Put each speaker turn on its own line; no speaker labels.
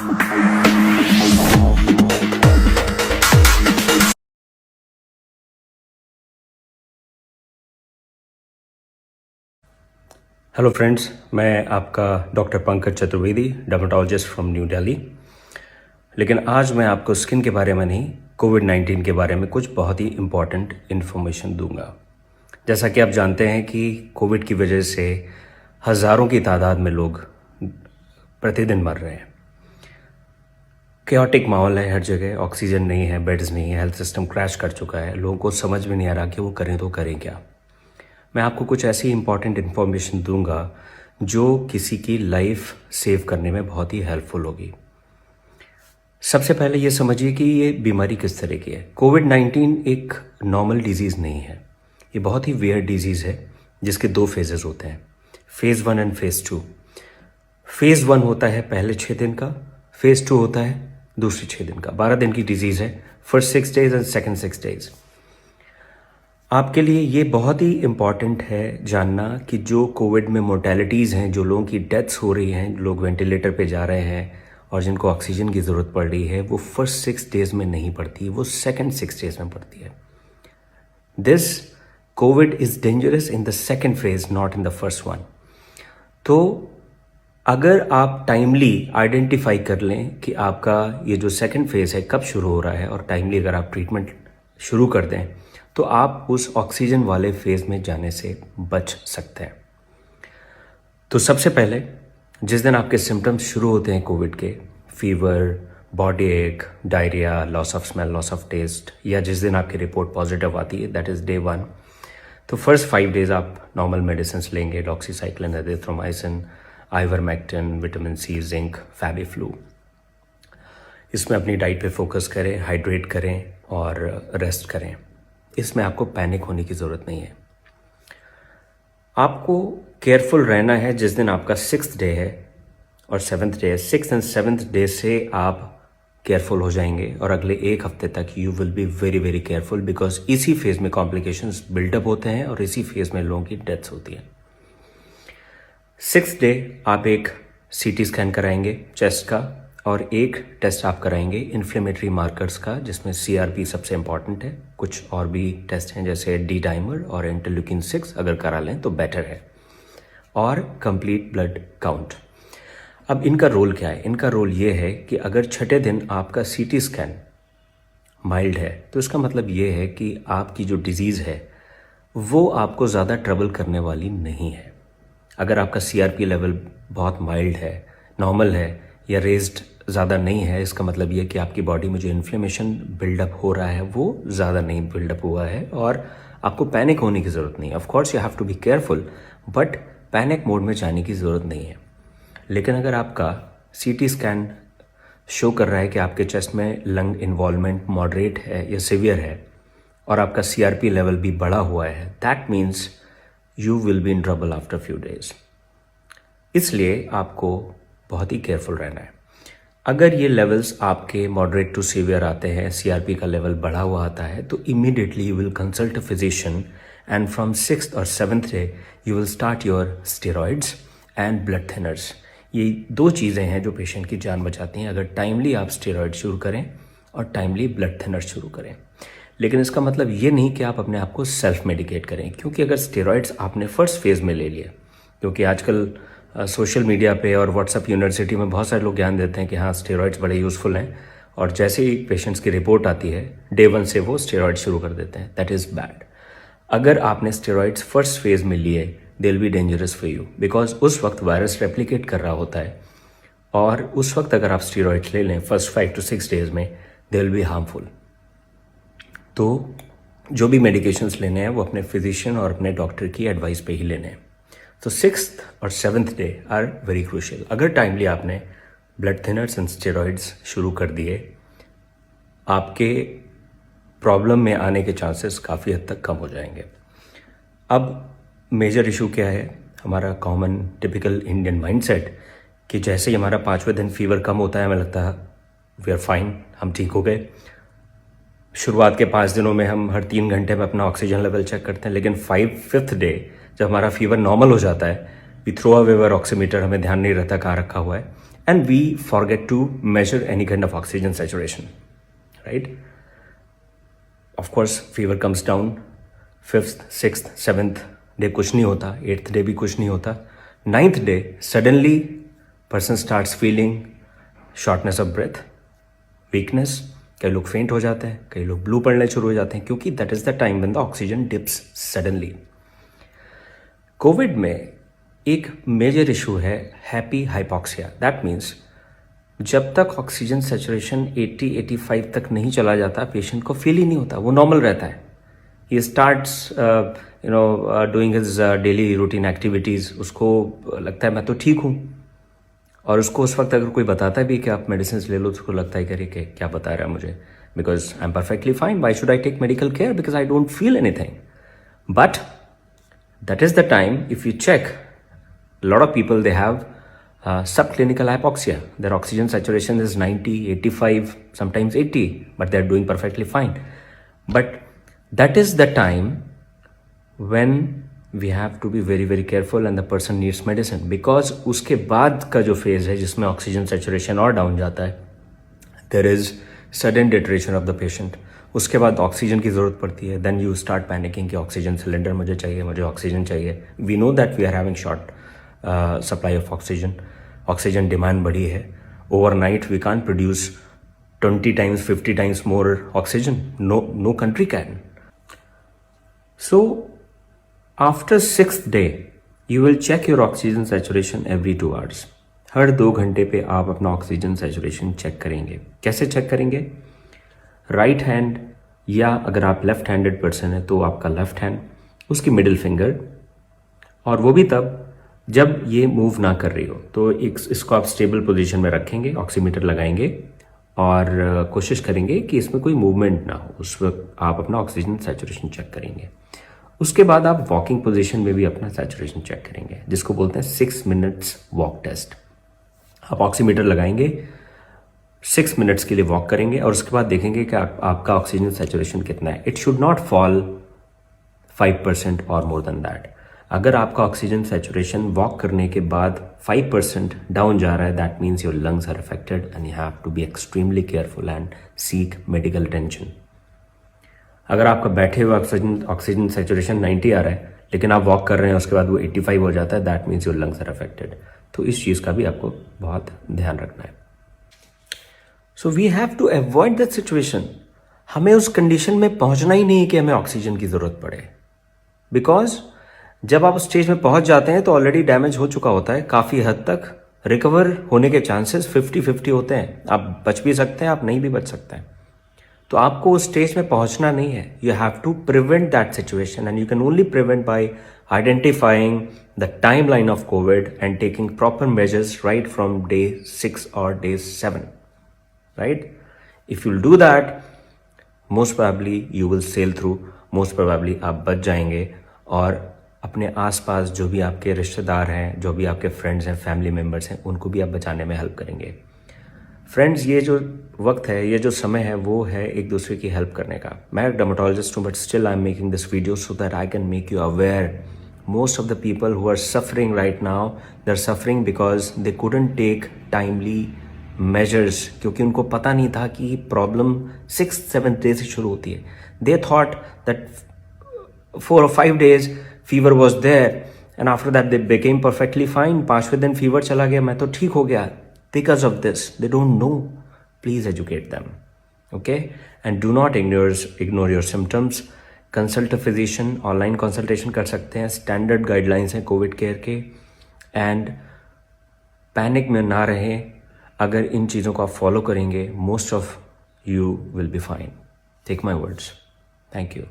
Hello friends, मैं आपका doctor Pankaj Chaturvedi, dermatologist from new Delhi. लेकिन आज मैं आपको स्किन के बारे में नहीं, कोविड-19 के बारे में कुछ बहुत ही इम्पॉर्टेंट इन्फॉर्मेशन दूंगा। जैसा कि आप जानते हैं कि कोविड की वजह से हज़ारों की तादाद में लोग प्रतिदिन मर रहे हैं। कैओटिक माहौल है हर जगह, ऑक्सीजन नहीं है, बेड्स नहीं है, हेल्थ सिस्टम क्रैश कर चुका है। लोगों को समझ में नहीं आ रहा कि वो करें तो करें क्या। मैं आपको कुछ ऐसी इंपॉर्टेंट इन्फॉर्मेशन दूंगा जो किसी की लाइफ सेव करने में बहुत ही हेल्पफुल होगी। सबसे पहले ये समझिए कि ये बीमारी किस तरह की है। कोविड-19 एक नॉर्मल डिजीज़ नहीं है, ये बहुत ही वियर्ड डिजीज़ है जिसके 2 फेजेस होते हैं, फेज़ 1 एंड फेज़ 2। फेज़ 1 होता है पहले 6 दिन का, फेज़ 2 होता है दूसरे 6 दिन का। 12 दिन की डिजीज़ है, first 6 days and second 6 days. आपके लिए ये बहुत ही इम्पॉर्टेंट है जानना कि जो कोविड में मोर्टेलिटीज़ हैं, जो लोगों की डेथ्स हो रही हैं, लोग वेंटिलेटर पे जा रहे हैं और जिनको ऑक्सीजन की ज़रूरत पड़ रही है, वो फर्स्ट 6 डेज़ में नहीं पड़ती, वो सेकेंड 6 डेज़ में पड़ती है। This Covid is dangerous in the second phase, not in the first one. तो अगर आप टाइमली आइडेंटिफाई कर लें कि आपका ये जो सेकेंड फेज़ है कब शुरू हो रहा है और टाइमली अगर आप ट्रीटमेंट शुरू कर दें तो आप उस ऑक्सीजन वाले फेज़ में जाने से बच सकते हैं। तो सबसे पहले जिस दिन आपके सिम्टम्स शुरू होते हैं कोविड के, fever, body ache, diarrhoea, loss of smell, loss of taste, या जिस दिन आपकी रिपोर्ट पॉजिटिव आती है, दैट इज़ डे 1, तो फर्स्ट 5 डेज आप नॉर्मल मेडिसिन लेंगे, doxycycline, azithromycin, ivermectin, vitamin C, zinc, Fabiflu. इसमें अपनी डाइट पे फोकस करें, हाइड्रेट करें और रेस्ट करें। इसमें आपको पैनिक होने की ज़रूरत नहीं है। आपको केयरफुल रहना है जिस दिन आपका 6th डे है और 7th डे है। 6th एंड 7th डे से आप केयरफुल हो जाएंगे और अगले 1 हफ्ते तक you will be very very careful, because इसी फेज़ में कॉम्प्लिकेशंस बिल्डअप होते हैं और इसी फेज़ में लोगों की डेथ्स होती है। 6th डे आप एक CT स्कैन कराएंगे चेस्ट का और एक टेस्ट आप कराएंगे इन्फ्लेमेटरी मार्कर्स का, जिसमें CRP सबसे इंपॉर्टेंट है। कुछ और भी टेस्ट हैं जैसे D डाइमर और इंटरल्यूकिन 6, अगर करा लें तो बेटर है, और कंप्लीट ब्लड काउंट। अब इनका रोल क्या है? इनका रोल ये है कि अगर 6ठे दिन आपका CT स्कैन माइल्ड है तो इसका मतलब ये है कि आपकी जो डिजीज़ है वो आपको ज़्यादा ट्रबल करने वाली नहीं है। अगर आपका CRP लेवल बहुत माइल्ड है, नॉर्मल है या रेज्ड ज़्यादा नहीं है, इसका मतलब ये कि आपकी बॉडी में जो इन्फ्लेमेशन बिल्डअप हो रहा है वो ज़्यादा नहीं बिल्डअप हुआ है और आपको पैनिक होने की ज़रूरत नहीं है। Of course you have to be careful, but panic mode में जाने की ज़रूरत नहीं है। लेकिन अगर आपका CT स्कैन शो कर रहा है कि आपके चेस्ट में लंग इन्वॉल्वमेंट मॉडरेट है या सिवियर है और आपका CRP लेवल भी बढ़ा हुआ है, that means you will be in trouble after few days. इसलिए आपको बहुत ही केयरफुल रहना है। अगर ये लेवल्स आपके मॉडरेट टू सीवियर आते हैं, CRP का लेवल बढ़ा हुआ आता है, तो immediately you will consult a physician and from 6th और 7th day you will start your steroids and blood thinners. ये 2 चीज़ें हैं जो पेशेंट की जान बचाती हैं अगर टाइमली आप स्टेरॉइड शुरू करें और टाइमली ब्लड थिनर शुरू करें। लेकिन इसका मतलब ये नहीं कि आप अपने आप को सेल्फ मेडिकेट करें, क्योंकि अगर स्टेरॉइड्स आपने फर्स्ट फेज़ में ले लिए, क्योंकि आजकल सोशल मीडिया पे और व्हाट्सएप यूनिवर्सिटी में बहुत सारे लोग ज्ञान देते हैं कि हाँ स्टेरॉइड्स बड़े यूज़फुल हैं, और जैसे ही पेशेंट्स की रिपोर्ट आती है डे 1 से वो स्टेरॉइड शुरू कर देते हैं। That is bad. अगर आपने स्टेरॉइड्स फर्स्ट फेज़ में लिए, they will be dangerous for you, because उस वक्त वायरस रेप्लिकेट कर रहा होता है और उस वक्त अगर आप स्टेरॉइड्स ले लें फर्स्ट 5 to 6 डेज में, दे विल बी हार्मफुल। तो जो भी मेडिकेशंस लेने हैं वो अपने फिजिशियन और अपने डॉक्टर की एडवाइस पे ही लेने हैं। तो 6th और 7th day are very crucial. अगर टाइमली आपने ब्लड थिनर्स एंड स्टेरॉइड्स शुरू कर दिए, आपके प्रॉब्लम में आने के चांसेस काफ़ी हद तक कम हो जाएंगे। अब मेजर इशू क्या है? हमारा कॉमन टिपिकल इंडियन माइंडसेट कि जैसे ही हमारा 5वें दिन फीवर कम होता है हमें लगता है वी आर फाइन, हम ठीक हो गए। शुरुआत के 5 दिनों में हम हर 3 घंटे में अपना ऑक्सीजन लेवल चेक करते हैं, लेकिन 5th डे जब हमारा फीवर नॉर्मल हो जाता है, we throw away our oximeter, हमें ध्यान नहीं रहता कहाँ रखा हुआ है, and we forget to measure any kind of oxygen saturation, right? Of course, fever comes down, 5th, 6th, 7th day कुछ नहीं होता, 8th day भी कुछ नहीं होता, 9th day suddenly person starts feeling shortness of breath, weakness, कई लोग फेंट हो जाते हैं, कई लोग ब्लू पड़ने शुरू हो जाते हैं, क्योंकि that is the time when the oxygen dips suddenly. Covid में एक मेजर इशू है हैप्पी हाइपोक्सिया. दैट मीन्स जब तक ऑक्सीजन सैचुरेशन 80-85 तक नहीं चला जाता, पेशेंट को फील ही नहीं होता, वो नॉर्मल रहता है. He starts doing his daily routine activities, उसको लगता है मैं तो ठीक हूँ. और उसको उस वक्त अगर कोई बताता भी कि आप मेडिसिन ले लो, उसको लगता है कि क्या बता रहा है मुझे, because I am perfectly fine, why should I take medical care, because I don't feel anything. But that is the time, if you check, lot of people they have subclinical hypoxia. Their oxygen saturation is 90, 85, sometimes 80, but they're doing perfectly fine. But that is the time when we have to be very very careful and the person needs medicine, because उसके बाद का जो phase है जिसमें oxygen saturation और down जाता है, there is sudden deterioration of the patient. उसके बाद ऑक्सीजन की ज़रूरत पड़ती है. then you start panicking कि ऑक्सीजन सिलेंडर मुझे चाहिए, मुझे ऑक्सीजन चाहिए. we know that we are having short supply of oxygen. Oxygen demand बढ़ी है. overnight we can't produce 20 times 50 times more oxygen. No country can. So after 6th day you will check your oxygen saturation every 2 hours. हर 2 घंटे पे आप अपना oxygen saturation check करेंगे. कैसे check करेंगे? Right hand, या अगर आप लेफ्ट हैंडेड पर्सन है तो आपका लेफ्ट हैंड, उसकी मिडिल फिंगर, और वो भी तब जब ये मूव ना कर रही हो. तो इसको आप स्टेबल पोजीशन में रखेंगे, ऑक्सीमीटर लगाएंगे और कोशिश करेंगे कि इसमें कोई मूवमेंट ना हो. उस वक्त आप अपना ऑक्सीजन सैचुरेशन चेक करेंगे. उसके बाद आप वॉकिंग पोजीशन में भी अपना सैचुरेशन चेक करेंगे, जिसको बोलते हैं 6 मिनट्स वॉक टेस्ट. आप ऑक्सीमीटर लगाएंगे, 6 मिनट्स के लिए वॉक करेंगे और उसके बाद देखेंगे कि आपका ऑक्सीजन सैचुरेशन कितना है. इट शुड नॉट फॉल 5% और मोर देन दैट. अगर आपका ऑक्सीजन सैचुरेशन वॉक करने के बाद 5% डाउन जा रहा है, that means your lungs are affected and you have to be extremely careful and seek medical attention. अगर आपका बैठे हुए ऑक्सीजन सैचुरेशन 90 आ रहा है, लेकिन आप वॉक कर रहे हैं उसके बाद वो 85 हो जाता है, that means your lungs are affected. तो इस चीज़ का भी आपको बहुत ध्यान रखना है. So we have to avoid that situation. हमें उस कंडीशन में पहुंचना ही नहीं है कि हमें ऑक्सीजन की ज़रूरत पड़े, बिकॉज जब आप उस स्टेज में पहुंच जाते हैं तो ऑलरेडी डैमेज हो चुका होता है. काफ़ी हद तक रिकवर होने के चांसेस 50-50 होते हैं. आप बच भी सकते हैं, आप नहीं भी बच सकते हैं. तो आपको उस स्टेज में पहुंचना नहीं है. You have to prevent that situation and you can only prevent by identifying the time line of COVID and taking proper measures right from day 6 और day 7. Right? If you'll do that, most probably you will sail through. Most probably आप बच जाएंगे और अपने आसपास जो भी आपके रिश्तेदार हैं, जो भी आपके फ्रेंड्स हैं, फैमिली मेम्बर्स हैं, उनको भी आप बचाने में हेल्प करेंगे. फ्रेंड्स, ये जो वक्त है, ये जो समय है, वो है एक दूसरे की हेल्प करने का. मैं डर्मेटोलॉजिस्ट हूँ, but still I am making this video so that I can make you aware. Most of the people who are suffering right now, they are suffering because they couldn't take timely measures, क्योंकि उनको पता नहीं था कि problem 6th-7th day से शुरू होती है. They thought that 4 or 5 days fever was there and after that they became perfectly fine. 5वें दिन फीवर चला गया, मैं तो ठीक हो गया. Because of this, they don't know. Please educate them. Okay? And do not ignore your symptoms. Consult a physician. Online consultation कर सकते हैं. Standard guidelines हैं कोविड केयर के. And पैनिक में ना रहें. अगर इन चीज़ों को आप फॉलो करेंगे, most of you will be fine. Take my words. Thank you.